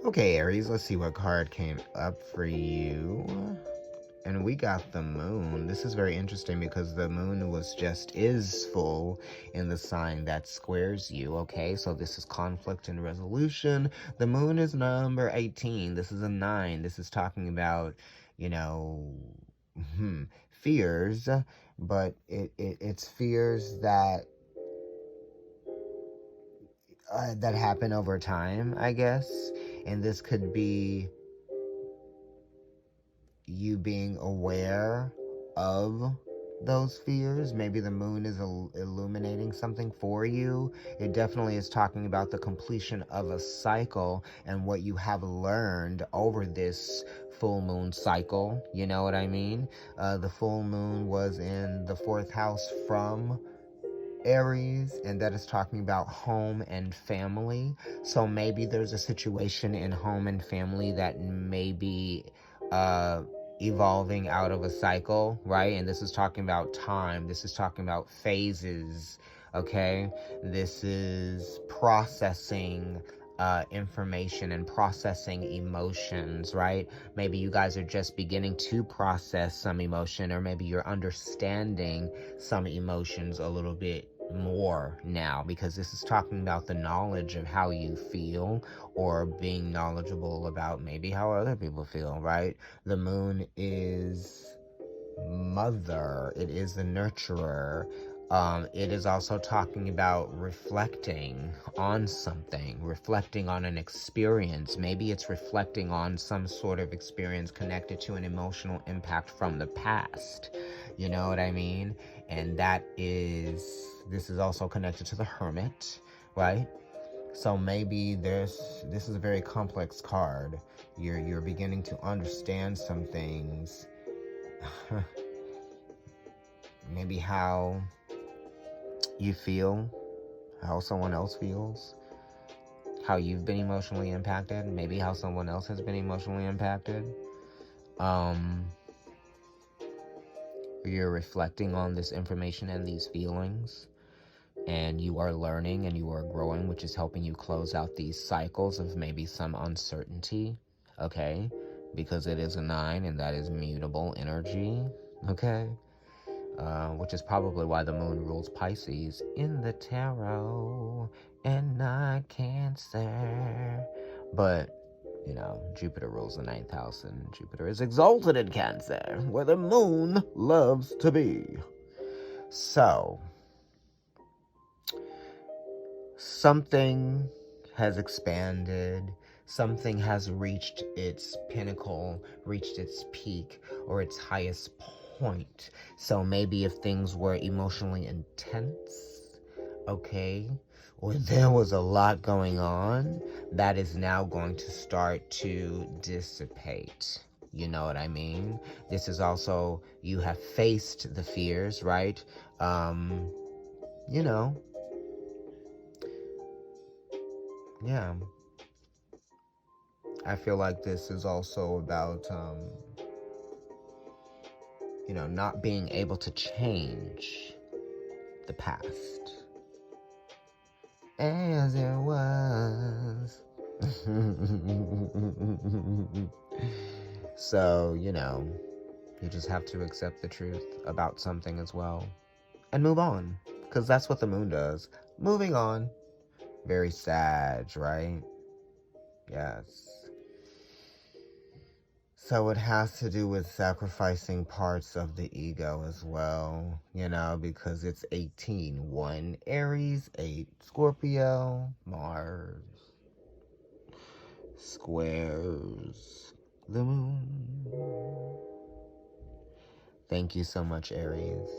Okay, Aries, let's see what card came up for you. And we got the moon. This is very interesting because the moon is full in the sign that squares you, okay? So this is conflict and resolution. The moon is number 18. This is a 9. This is talking about, you know, fears, but it's fears that happen over time, I guess. And this could be you being aware of those fears. Maybe the moon is illuminating something for you. It definitely is talking about the completion of a cycle and what you have learned over this full moon cycle. You know what I mean? The full moon was in the 4th house from Aries, and that is talking about home and family. So maybe there's a situation in home and family that may be evolving out of a cycle, right? And this is talking about time. This is talking about phases, okay? This is processing information and processing emotions, right? Maybe you guys are just beginning to process some emotion, or maybe you're understanding some emotions a little bit more now, because this is talking about the knowledge of how you feel, or being knowledgeable about maybe how other people feel, right? The moon is mother, it is the nurturer. It is also talking about reflecting on something, reflecting on an experience. Maybe it's reflecting on some sort of experience connected to an emotional impact from the past. You know what I mean? And this is also connected to the Hermit, right? So maybe this is a very complex card. You're beginning to understand some things. Maybe how you feel, how someone else feels, how you've been emotionally impacted, maybe how someone else has been emotionally impacted. You're reflecting on this information and these feelings, and you are learning and you are growing, which is helping you close out these cycles of maybe some uncertainty, okay? Because it is a 9, and that is mutable energy, okay? Which is probably why the moon rules Pisces in the tarot and not Cancer. But, Jupiter rules the 9th house, and Jupiter is exalted in Cancer, where the moon loves to be. So, something has expanded, something has reached its pinnacle, reached its peak, or its highest point. So maybe if things were emotionally intense, okay, or there was a lot going on, that is now going to start to dissipate. You know what I mean? This is also, you have faced the fears, right? You know, yeah. I feel like this is also about, not being able to change the past as it was. So, you just have to accept the truth about something as well and move on, because that's what the moon does. Moving on. Very sad, right? Yes. So it has to do with sacrificing parts of the ego as well, because it's 18. 1 Aries, 8 Scorpio, Mars squares the moon. Thank you so much, Aries.